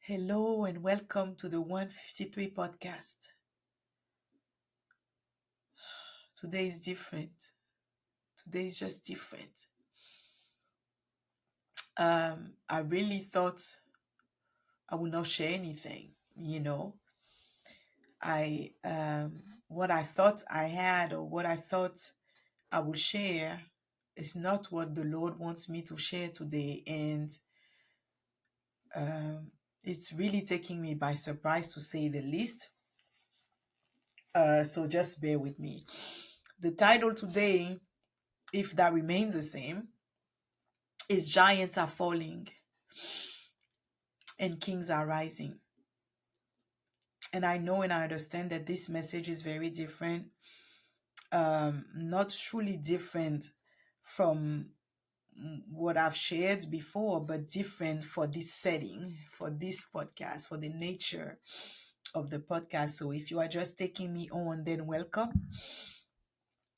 Hello and welcome to the 153 podcast. Today is different. Today is just different. I really thought I would not share anything. I what I thought I had or what I thought I would share is not what the Lord wants me to share today, and um, it's really taking me by surprise to say the least. So just bear with me. The title today, if that remains the same, is Giants Are Falling and Kings Are Rising. And I know and I understand that this message is very different, not truly different from what I've shared before, but different for this setting, for this podcast, for the nature of the podcast. So if you are just taking me on, then welcome.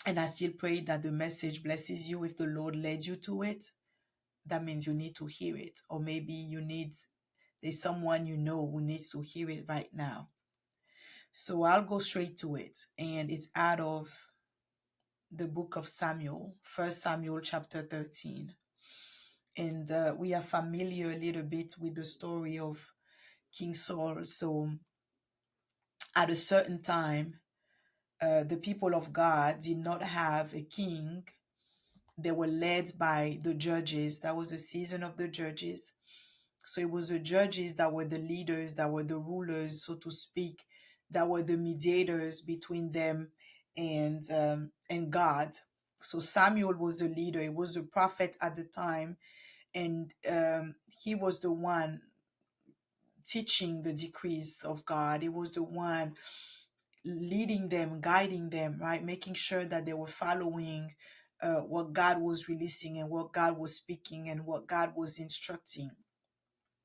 And I still pray that the message blesses you if the Lord led you to it. That means you need to hear it, or maybe there's someone you know who needs to hear it right now. So I'll go straight to it, and it's out of the book of Samuel, First Samuel chapter 13. And we are familiar a little bit with the story of King Saul. So at a certain time, the people of God did not have a king. They were led by the judges. That was the season of the judges. So it was the judges that were the leaders, that were the rulers, so to speak, that were the mediators between them and God. So Samuel was the leader. He was the prophet at the time, and he was the one teaching the decrees of God. He was the one leading them, guiding them, right, making sure that they were following what God was releasing and what God was speaking and what God was instructing.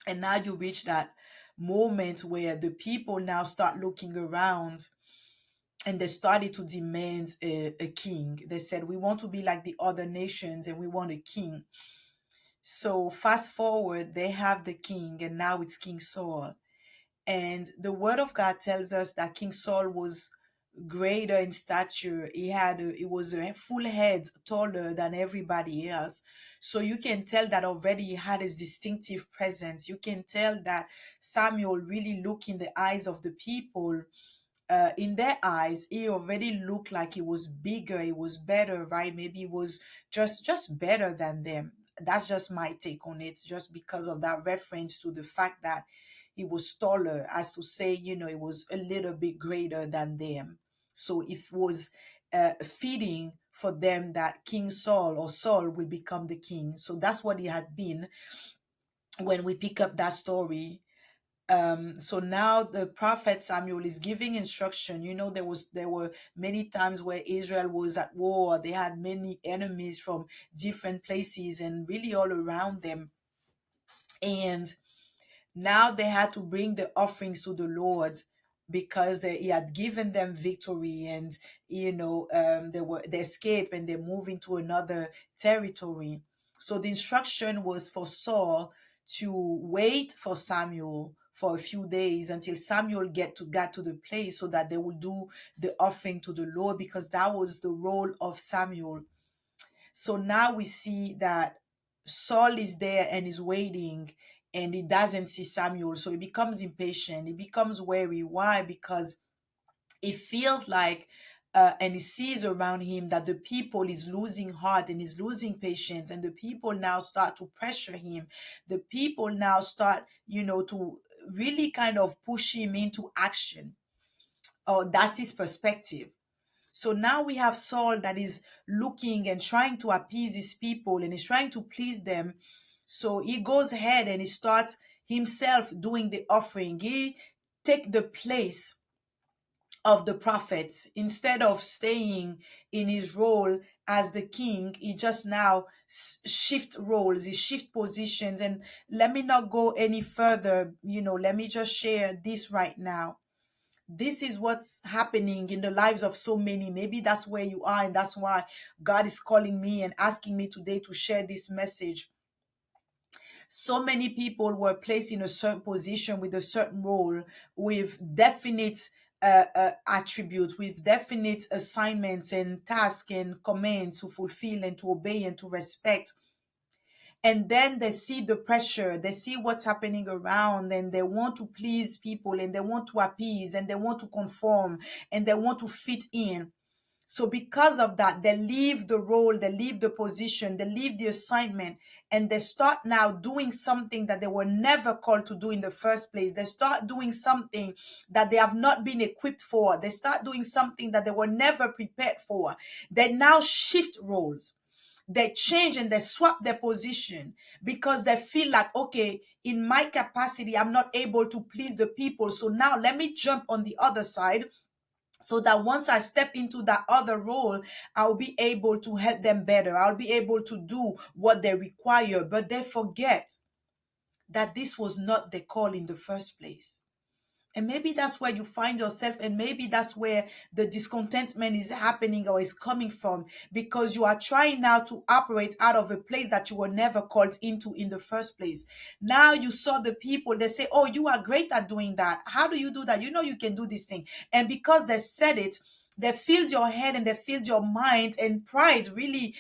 And now you reach that moment where the people now start looking around and they started to demand a king. They said, we want to be like the other nations and we want a king. So fast forward, they have the king, and now it's King Saul. And the word of God tells us that King Saul was greater in stature. He was a full head taller than everybody else. So you can tell that already he had his distinctive presence. You can tell that Samuel really looked in the eyes of the people. In their eyes, he already looked like he was bigger, he was better, right? Maybe he was just better than them. That's just my take on it, just because of that reference to the fact that he was taller, as to say, he was a little bit greater than them. So it was fitting for them that King Saul or Saul will become the king. So that's what he had been when we pick up that story. So now the prophet Samuel is giving instruction. There were many times where Israel was at war. They had many enemies from different places and really all around them. And now they had to bring the offerings to the Lord because he had given them victory, and they escaped and they moved into another territory. So the instruction was for Saul to wait for Samuel for a few days until Samuel got to the place so that they would do the offering to the Lord, because that was the role of Samuel. So now we see that Saul is there and is waiting, and he doesn't see Samuel. So he becomes impatient. He becomes wary. Why? Because it feels like, and he sees around him that the people is losing heart and is losing patience, and the people now start to pressure him. The people now start, to really kind of push him into action. Oh, that's his perspective. So now we have Saul that is looking and trying to appease his people and is trying to please them. So he goes ahead and he starts himself doing the offering. He take the place of the prophet instead of staying in his role as the king. He just now shift roles, he shift positions. And let me not go any further. Let me just share this right now. This is what's happening in the lives of so many. Maybe that's where you are, and that's why God is calling me and asking me today to share this message. So many people were placed in a certain position with a certain role, with definite attributes, with definite assignments and tasks and commands to fulfill and to obey and to respect. And then they see the pressure, they see what's happening around, and they want to please people, and they want to appease, and they want to conform, and they want to fit in. So because of that, they leave the role, they leave the position, they leave the assignment, and they start now doing something that they were never called to do in the first place. They start doing something that they have not been equipped for. They start doing something that they were never prepared for. They now shift roles. They change and they swap their position because they feel like, okay, in my capacity, I'm not able to please the people. So now let me jump on the other side so that once I step into that other role, I'll be able to help them better. I'll be able to do what they require. But they forget that this was not the call in the first place. And maybe that's where you find yourself, and maybe that's where the discontentment is happening or is coming from, because you are trying now to operate out of a place that you were never called into in the first place. Now you saw the people, they say, oh, you are great at doing that. How do you do that? You know, you can do this thing. And because they said it, they filled your head and they filled your mind, and pride really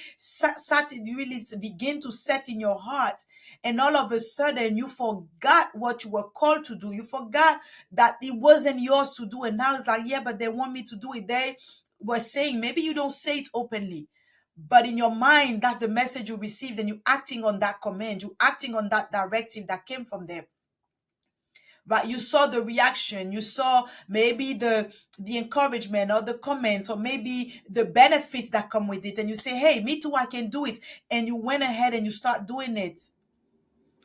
really begin to set in your heart. And all of a sudden you forgot what you were called to do. You forgot that it wasn't yours to do. And now it's like, yeah, but they want me to do it. They were saying, maybe you don't say it openly, but in your mind, that's the message you received, and you acting on that command, you acting on that directive that came from them. Right? You saw the reaction, you saw maybe the encouragement or the comment or maybe the benefits that come with it, and you say, hey, me too, I can do it. And you went ahead and you start doing it.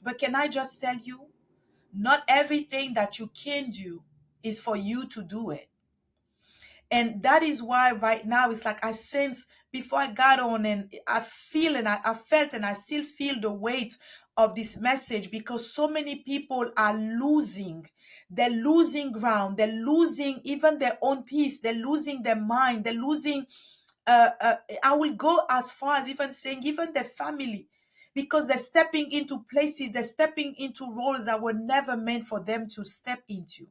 But can I just tell you, not everything that you can do is for you to do it. And that is why right now it's like I sense before I got on, and I feel and I felt and I still feel the weight of this message, because so many people are losing. They're losing ground. They're losing even their own peace. They're losing their mind. They're losing, I will go as far as even saying, even their family, because they're stepping into places, they're stepping into roles that were never meant for them to step into.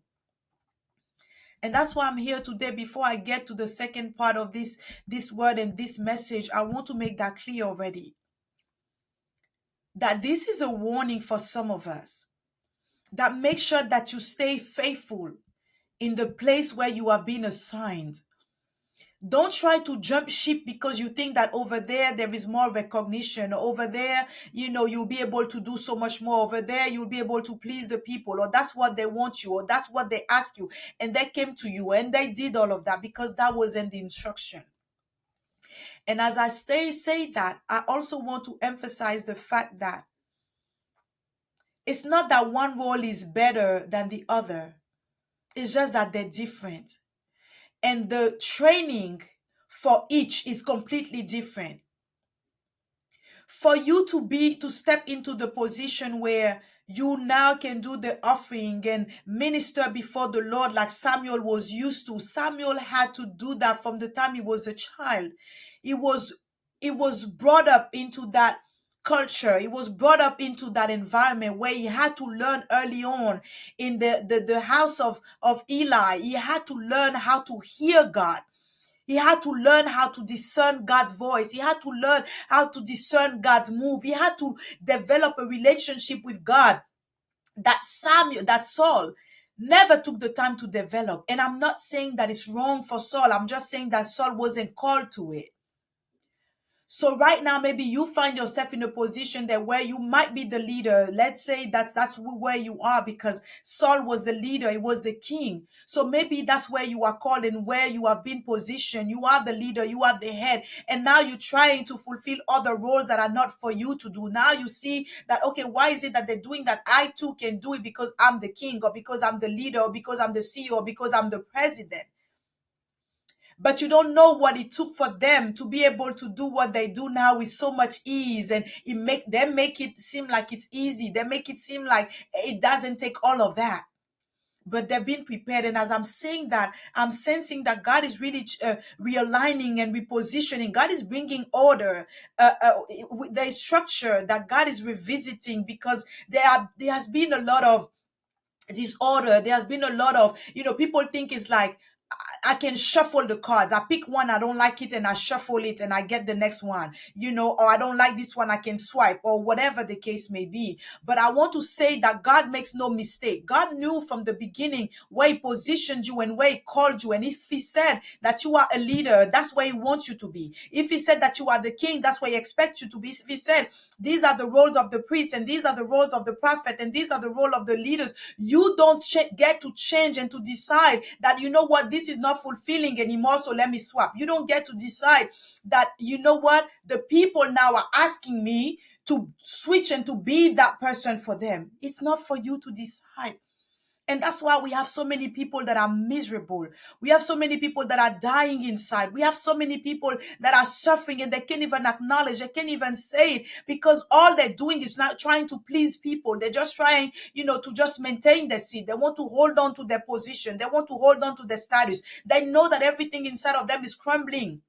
And that's why I'm here today. Before I get to the second part of this word and this message, I want to make that clear already. That this is a warning for some of us. That make sure that you stay faithful in the place where you have been assigned. Don't try to jump ship because you think that over there is more recognition. Over there, you'll be able to do so much more. Over there, you'll be able to please the people, or that's what they want you, or that's what they ask you. And they came to you and they did all of that because that wasn't the instruction. And as I say that, I also want to emphasize the fact that it's not that one role is better than the other. It's just that they're different. And the training for each is completely different. For you to step into the position where you now can do the offering and minister before the Lord like Samuel was used to. Samuel had to do that from the time he was a child. It was brought up into that culture. It was brought up into that environment where he had to learn early on in the house of Eli. He had to learn how to hear God. He had to learn how to discern God's voice. He had to learn how to discern God's move. He had to develop a relationship with God that Saul never took the time to develop. And I'm not saying that it's wrong for Saul. I'm just saying that Saul wasn't called to it. So right now, maybe you find yourself in a position that where you might be the leader. Let's say that's where you are, because Saul was the leader. He was the king. So maybe that's where you are called and where you have been positioned. You are the leader. You are the head. And now you're trying to fulfill other roles that are not for you to do. Now you see that, okay, why is it that they're doing that? I too can do it because I'm the king, or because I'm the leader, or because I'm the CEO, or because I'm the president. But you don't know what it took for them to be able to do what they do now with so much ease. And they make it seem like it's easy. They make it seem like it doesn't take all of that. but they're being prepared. And as I'm saying that, I'm sensing that God is really realigning and repositioning. God is bringing order. There is structure that God is revisiting, because there has been a lot of disorder. There has been a lot of, people think it's like, I can shuffle the cards. I pick one, I don't like it, and I shuffle it, and I get the next one, or I don't like this one, I can swipe, or whatever the case may be. But I want to say that God makes no mistake. God knew from the beginning where He positioned you and where He called you. And if He said that you are a leader, that's where He wants you to be. If He said that you are the king, that's where He expects you to be. If He said these are the roles of the priest, and these are the roles of the prophet, and these are the role of the leaders, you don't get to change and to decide that, what, this is not fulfilling anymore, so let me swap. You don't get to decide that, what, the people now are asking me to switch and to be that person for them. It's not for you to decide. And that's why we have so many people that are miserable. We have so many people that are dying inside. We have so many people that are suffering, and they can't even acknowledge, they can't even say it, because all they're doing is not trying to please people. They're just trying, to just maintain their seat. They want to hold on to their position. They want to hold on to their status. They know that everything inside of them is crumbling,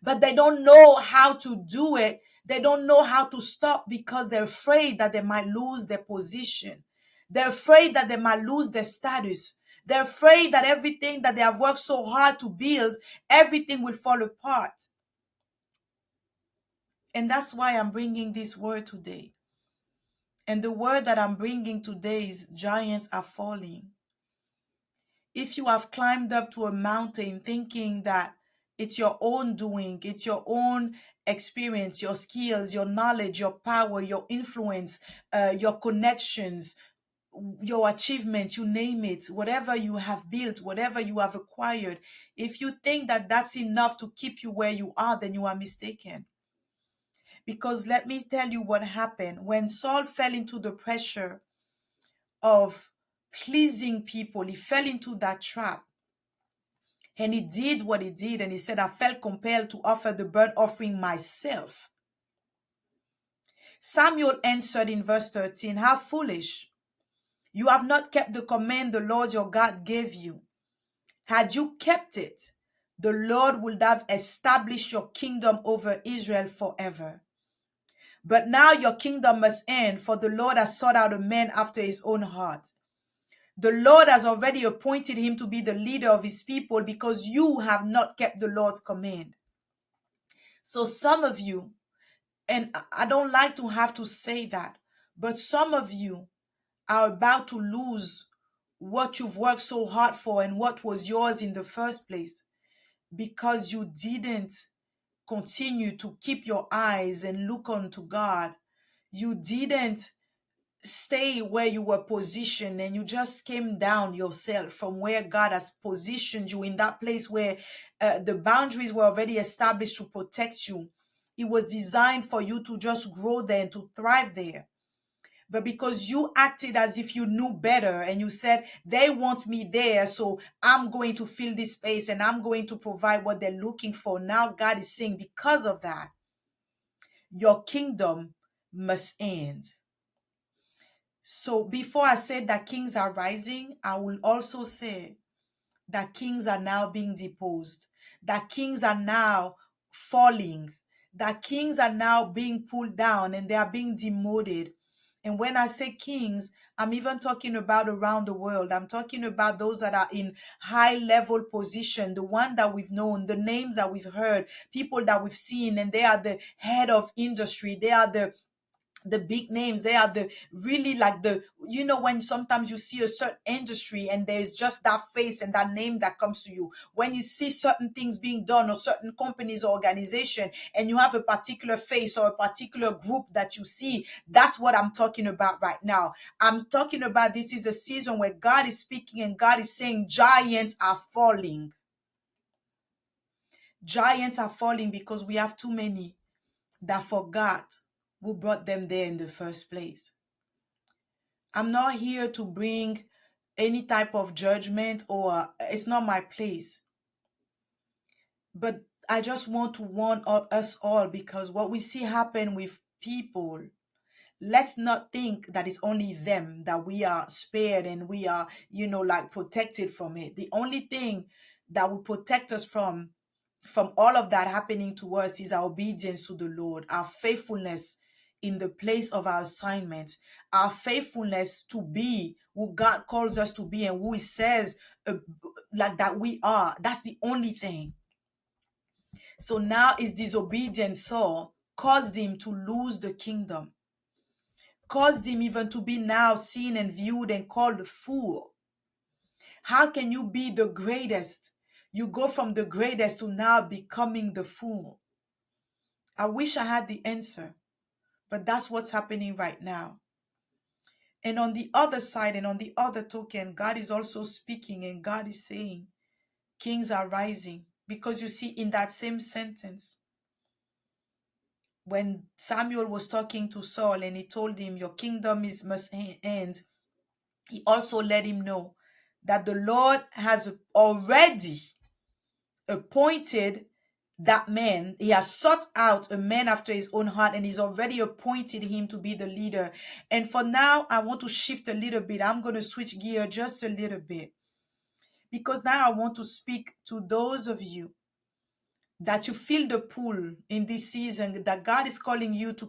but they don't know how to do it. They don't know how to stop, because they're afraid that they might lose their position. They're afraid that they might lose their status. They're afraid that everything that they have worked so hard to build, everything will fall apart. And that's why I'm bringing this word today. And the word that I'm bringing today is giants are falling. If you have climbed up to a mountain thinking that it's your own doing, it's your own experience, your skills, your knowledge, your power, your influence, your connections, your achievements, you name it, whatever you have built, whatever you have acquired, if you think that that's enough to keep you where you are, then you are mistaken. Because let me tell you what happened. When Saul fell into the pressure of pleasing people, he fell into that trap. And he did what he did, and he said, I felt compelled to offer the burnt offering myself. Samuel answered in verse 13, how foolish! You have not kept the command the Lord your God gave you. Had you kept it, the Lord would have established your kingdom over Israel forever. But now your kingdom must end, for the Lord has sought out a man after his own heart. The Lord has already appointed him to be the leader of his people, because you have not kept the Lord's command. So some of you, and I don't like to have to say that, but some of you are about to lose what you've worked so hard for and what was yours in the first place, because you didn't continue to keep your eyes and look unto God. You didn't stay where you were positioned, and you just came down yourself from where God has positioned you, in that place where the boundaries were already established to protect you. It was designed for you to just grow there and to thrive there. But because you acted as if you knew better, and you said, they want me there, so I'm going to fill this space and I'm going to provide what they're looking for. Now God is saying, because of that, your kingdom must end. So before I said that kings are rising, I will also say that kings are now being deposed, that kings are now falling, that kings are now being pulled down and they are being demoted. And when I say kings, I'm even talking about around the world. I'm talking about those that are in high level position, the one that we've known, the names that we've heard, people that we've seen, and they are the head of industry. They are the big names. They are the really like the, when sometimes you see a certain industry and there's just that face and that name that comes to you, when you see certain things being done or certain companies or organization, and you have a particular face or a particular group that you see, that's what I'm talking about right now. I'm talking about, this is a season where God is speaking and God is saying giants are falling. Giants are falling because we have too many that forgot who brought them there in the first place. I'm not here to bring any type of judgment, or it's not my place. But I just want to warn us all, because what we see happen with people let's not think that it's only them that we are spared and we are, like protected from it. The only thing that will protect us from all of that happening to us is our obedience to the Lord, our faithfulness in the place of our assignment, our faithfulness to be who God calls us to be and who He says like that we are. That's the only thing. So now his disobedience Saul caused him to lose the kingdom, caused him even to be now seen and viewed and called a fool. How can you be the greatest? You go from the greatest to now becoming the fool. I wish I had the answer, but that's what's happening right now. And on the other side and on the other token, God is also speaking and God is saying, kings are rising. Because you see, in that same sentence, when Samuel was talking to Saul and he told him, your kingdom must end, he also let him know that the Lord has already appointed that man. He has sought out a man after his own heart and he's already appointed him to be the leader. And for now, I want to shift a little bit. I'm going to switch gear just a little bit because now I want to speak to those of you that you feel the pull in this season, that God is calling you to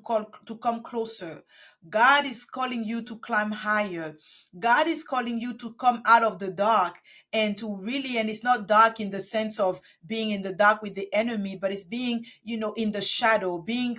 come closer. God is calling you to climb higher. God is calling you to come out of the dark and to really, and it's not dark in the sense of being in the dark with the enemy, but it's being, in the shadow, being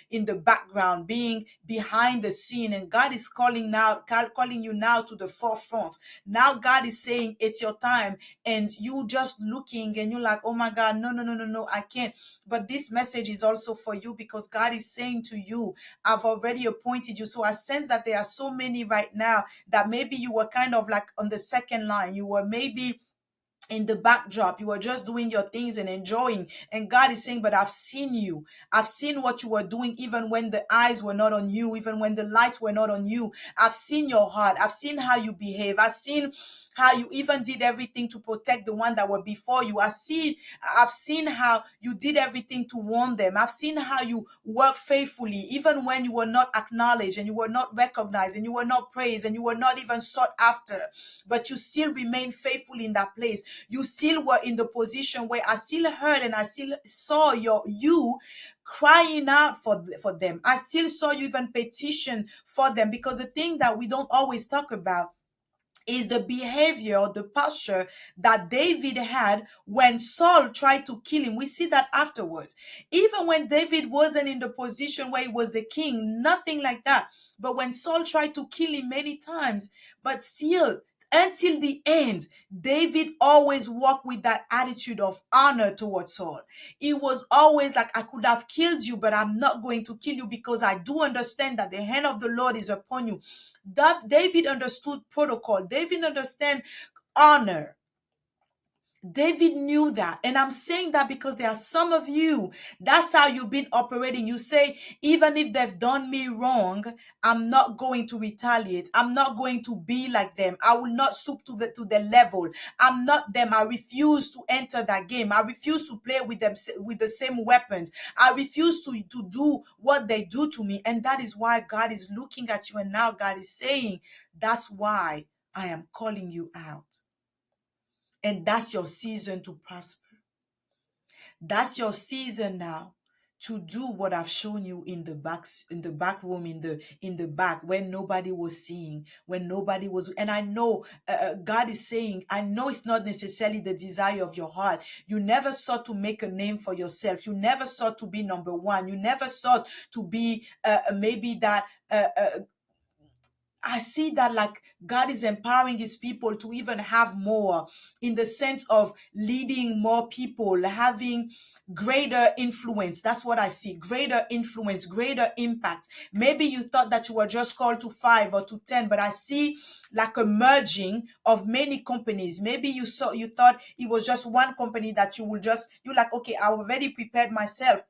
in the background, being behind the scene. And God is calling you now to the forefront. Now God is saying it's your time, and you just looking and you're like, oh my God, no, no, no, no, no, I can't. But this message is also for you because God is saying to you, I've already appointed you. So I sense that there are so many right now that maybe you were kind of like on the second line. You were maybe in the backdrop. You were just doing your things and enjoying. And God is saying, but I've seen you. I've seen what you were doing even when the eyes were not on you, even when the lights were not on you. I've seen your heart. I've seen how you behave. I've seen how you even did everything to protect the one that were before you. I've seen how you did everything to warn them. I've seen how you worked faithfully, even when you were not acknowledged and you were not recognized and you were not praised and you were not even sought after, but you still remained faithful in that place. You still were in the position where I still heard and I still saw you crying out for them. I still saw you even petition for them, because the thing that we don't always talk about is the behavior or the posture that David had when Saul tried to kill him. We see that afterwards. Even when David wasn't in the position where he was the king, nothing like that. But when Saul tried to kill him many times, but still, until the end, David always walked with that attitude of honor towards Saul. It was always like, I could have killed you, but I'm not going to kill you because I do understand that the hand of the Lord is upon you. That David understood protocol. David understand honor. David knew that. And I'm saying that because there are some of you, that's how you've been operating. You say, even if they've done me wrong, I'm not going to retaliate. I'm not going to be like them. I will not stoop to the level. I'm not them. I refuse to enter that game. I refuse to play with them with the same weapons. I refuse to do what they do to me. And that is why God is looking at you. And now God is saying, that's why I am calling you out. And that's your season to prosper. That's your season now to do what I've shown you in the back room, in the back, when nobody was seeing, when nobody was. And I know God is saying, I know it's not necessarily the desire of your heart. You never sought to make a name for yourself. You never sought to be number one. You never sought to be maybe that. I see that like God is empowering his people to even have more, in the sense of leading more people, having greater influence. That's what I see. Greater influence, greater impact. Maybe you thought that you were just called to 5 or to 10, but I see like a merging of many companies. Maybe you thought it was just one company that you like, okay, I already prepared myself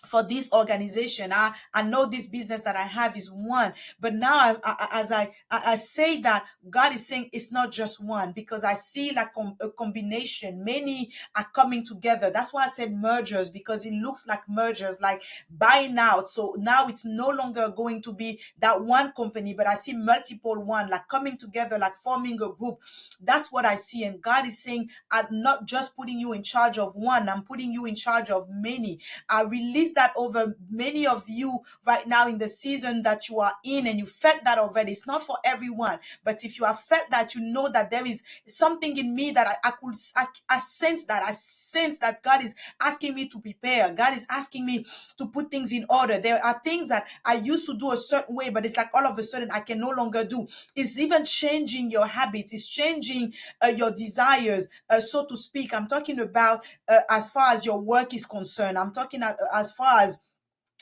for this organization. I know this business that I have is one, but now as I say that, God is saying it's not just one, because I see like a combination. Many are coming together. That's why I said mergers, because it looks like mergers, like buying out. So now it's no longer going to be that one company, but I see multiple one like coming together, like forming a group. That's what I see. And God is saying, I'm not just putting you in charge of one, I'm putting you in charge of many. I release that over many of you right now in the season that you are in, and you felt that already. It's not for everyone, but if you have felt that, you know that there is something in me that I sense that. I sense that God is asking me to prepare. God is asking me to put things in order. There are things that I used to do a certain way, but it's like all of a sudden I can no longer do. It's even changing your habits. It's changing your desires, so to speak. I'm talking about as far as your work is concerned. I'm talking as far as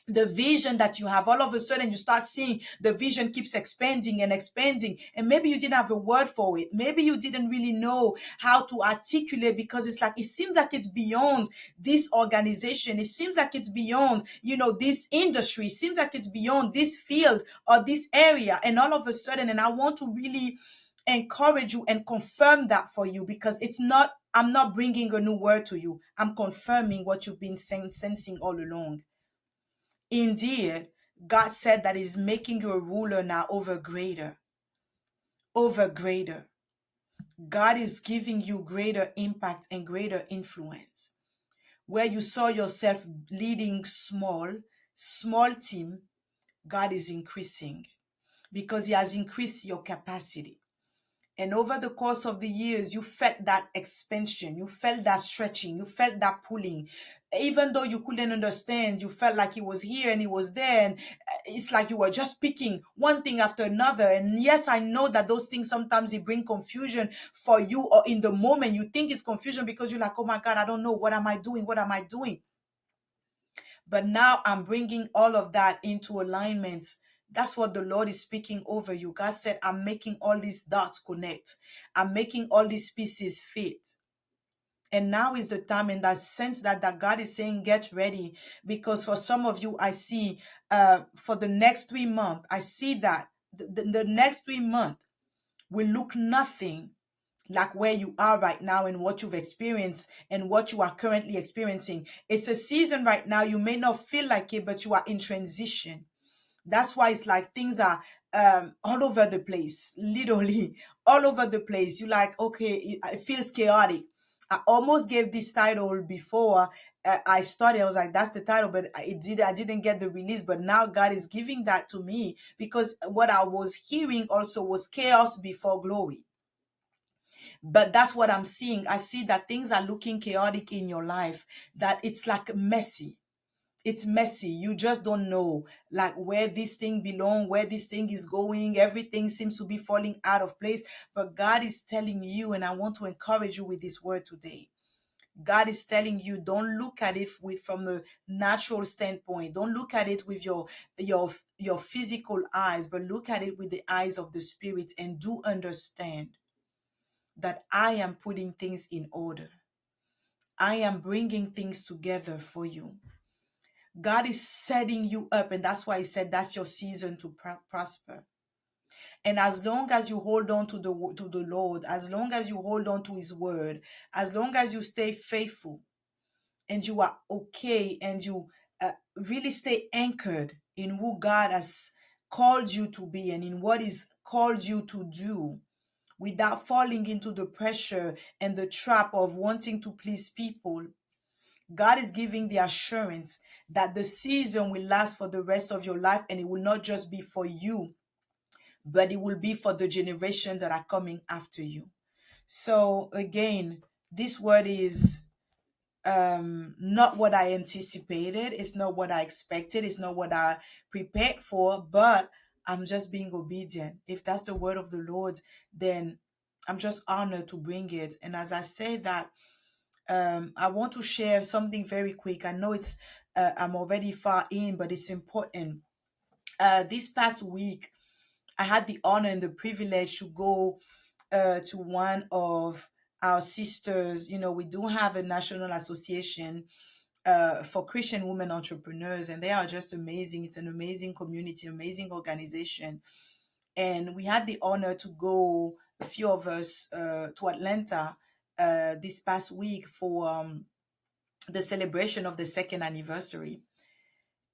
the vision that you have. All of a sudden you start seeing the vision keeps expanding and expanding, and maybe you didn't have a word for it. Maybe you didn't really know how to articulate, because it's like it seems like it's beyond this organization. It seems like it's beyond, this industry. It seems like it's beyond this field or this area. And all of a sudden, and I want to really encourage you and confirm that for you, because I'm not bringing a new word to you. I'm confirming what you've been sensing all along. Indeed, God said that He's making you a ruler now over greater, over greater. God is giving you greater impact and greater influence. Where you saw yourself leading small team, God is increasing, because He has increased your capacity. And over the course of the years, you felt that expansion, you felt that stretching, you felt that pulling. Even though you couldn't understand, you felt like He was here and He was there. And it's like you were just picking one thing after another. And yes, I know that those things sometimes they bring confusion for you, or in the moment you think it's confusion because you're like, oh my God, I don't know. What am I doing? What am I doing? But now I'm bringing all of that into alignment. That's what the Lord is speaking over you. God said, I'm making all these dots connect. I'm making all these pieces fit. And now is the time, in that sense, that God is saying, get ready. Because for some of you, I see for the next 3 months, I see that the next 3 months will look nothing like where you are right now and what you've experienced and what you are currently experiencing. It's a season right now. You may not feel like it, but you are in transition. That's why it's like things are all over the place, literally all over the place. You like, okay, it feels chaotic. I almost gave this title before I started. I was like, that's the title, but I didn't get the release. But now God is giving that to me, because what I was hearing also was chaos before glory. But that's what I'm seeing. I see that things are looking chaotic in your life, that it's like messy. It's messy. You just don't know like where this thing belongs, where this thing is going. Everything seems to be falling out of place. But God is telling you, and I want to encourage you with this word today. God is telling you, don't look at it with from a natural standpoint. Don't look at it with your physical eyes, but look at it with the eyes of the spirit, and do understand that I am putting things in order. I am bringing things together for you. God is setting you up, and that's why He said that's your season to prosper. And as long as you hold on to the Lord, as long as you hold on to His word, as long as you stay faithful, and you are okay, and you really stay anchored in who God has called you to be and in what He's called you to do, without falling into the pressure and the trap of wanting to please people, God is giving the assurance that the season will last for the rest of your life, and it will not just be for you, but it will be for the generations that are coming after you. So again, this word is not what I anticipated. It's not what I expected. It's not what I prepared for, but I'm just being obedient. If that's the word of the Lord, then I'm just honored to bring it. And as I say that, I want to share something very quick. I know I'm already far in, but it's important. This past week, I had the honor and the privilege to go to one of our sisters. We do have a national association for Christian women entrepreneurs, and they are just amazing. It's an amazing community, amazing organization. And we had the honor to go, a few of us, to Atlanta this past week for the celebration of the second anniversary.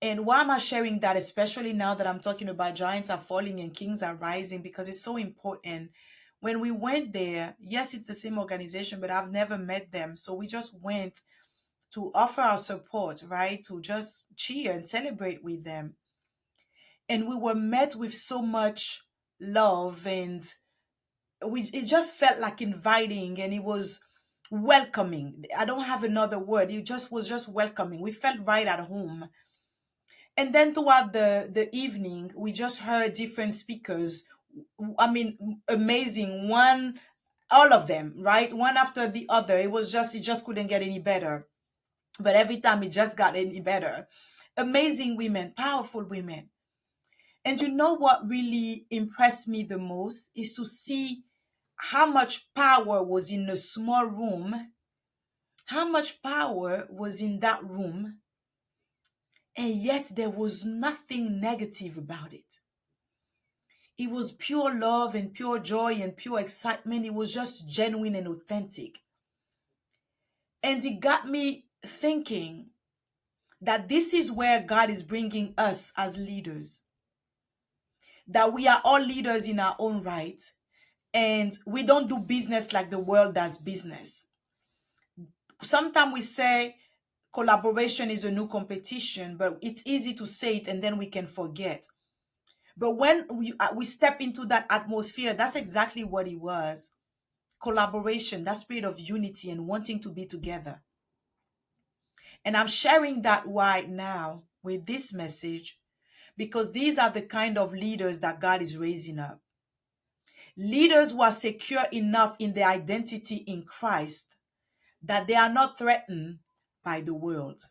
And why am I sharing that, especially now that I'm talking about giants are falling and kings are rising? Because it's so important. When we went there, yes, it's the same organization, but I've never met them. So we just went to offer our support, right? To just cheer and celebrate with them. And we were met with so much love, and it just felt like inviting, and it was welcoming. I don't have another word. It just was just welcoming. We felt right at home. And then throughout the evening, we just heard different speakers. I mean, amazing. One, all of them, right? One after the other. It just couldn't get any better. But every time it just got any better. Amazing women, powerful women. And you know what really impressed me the most is to see how much power was in a small room, how much power was in that room, and yet there was nothing negative about it. It was pure love and pure joy and pure excitement. It was just genuine and authentic. And it got me thinking that this is where God is bringing us as leaders. That we are all leaders in our own right, and we don't do business like the world does business. Sometimes we say collaboration is a new competition, but it's easy to say it and then we can forget. But when we step into that atmosphere, that's exactly what it was. Collaboration, that spirit of unity and wanting to be together. And I'm sharing that right now with this message because these are the kind of leaders that God is raising up. Leaders who are secure enough in their identity in Christ that they are not threatened by the world.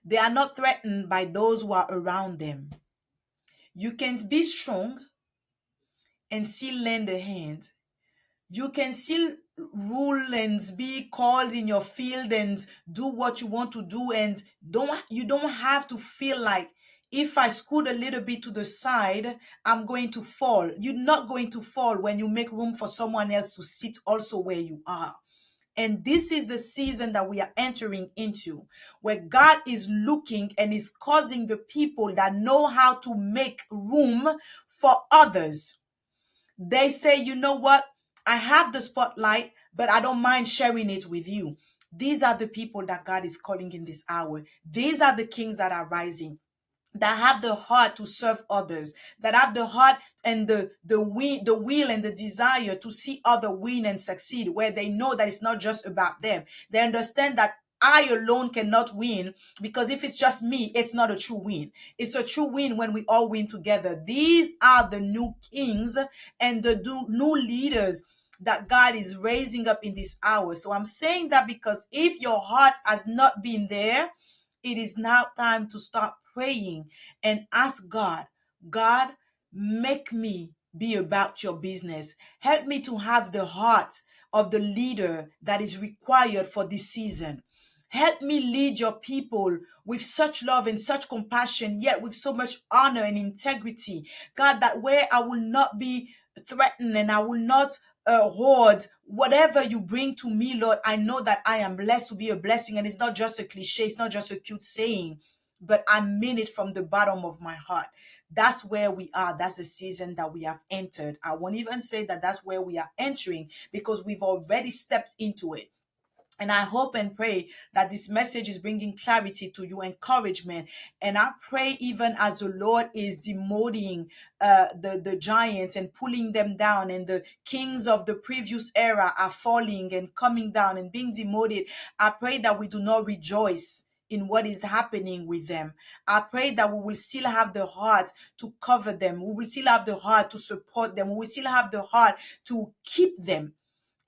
They are not threatened by those who are around them. You can be strong and still lend a hand. You can still rule and be called in your field and do what you want to do, and you don't have to feel like if I scoot a little bit to the side, I'm going to fall. You're not going to fall when you make room for someone else to sit also where you are. And this is the season that we are entering into, where God is looking and is causing the people that know how to make room for others. They say, you know what? I have the spotlight, but I don't mind sharing it with you. These are the people that God is calling in this hour. These are the kings that are rising, that have the heart to serve others, that have the heart and the will and the desire to see other win and succeed, where they know that it's not just about them. They understand that I alone cannot win, because if it's just me, it's not a true win. It's a true win when we all win together. These are the new kings and the new leaders that God is raising up in this hour. So I'm saying that because if your heart has not been there, it is now time to start praying and ask God, God, make me be about your business. Help me to have the heart of the leader that is required for this season. Help me lead your people with such love and such compassion, yet with so much honor and integrity. God, that where I will not be threatened and I will not hoard whatever you bring to me, Lord. I know that I am blessed to be a blessing, and it's not just a cliche, it's not just a cute saying, but I mean it from the bottom of my heart. That's where we are. That's the season that we have entered. I won't even say that that's where we are entering, because we've already stepped into it. And I hope and pray that this message is bringing clarity to you, encouragement. And I pray, even as the Lord is demoting the giants and pulling them down, and the kings of the previous era are falling and coming down and being demoted, I pray that we do not rejoice in what is happening with them. I pray that we will still have the heart to cover them. We will still have the heart to support them. We will still have the heart to keep them,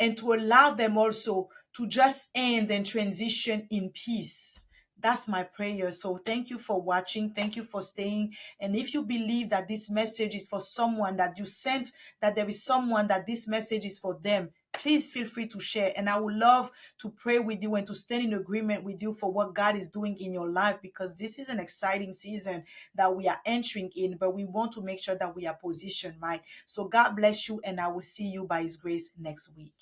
and to allow them also to just end and transition in peace. That's my prayer. So thank you for watching. Thank you for staying. And if you believe that this message is for someone, that you sense that there is someone that this message is for them, please feel free to share. And I would love to pray with you and to stand in agreement with you for what God is doing in your life, because this is an exciting season that we are entering in, but we want to make sure that we are positioned right. So God bless you, and I will see you by His grace next week.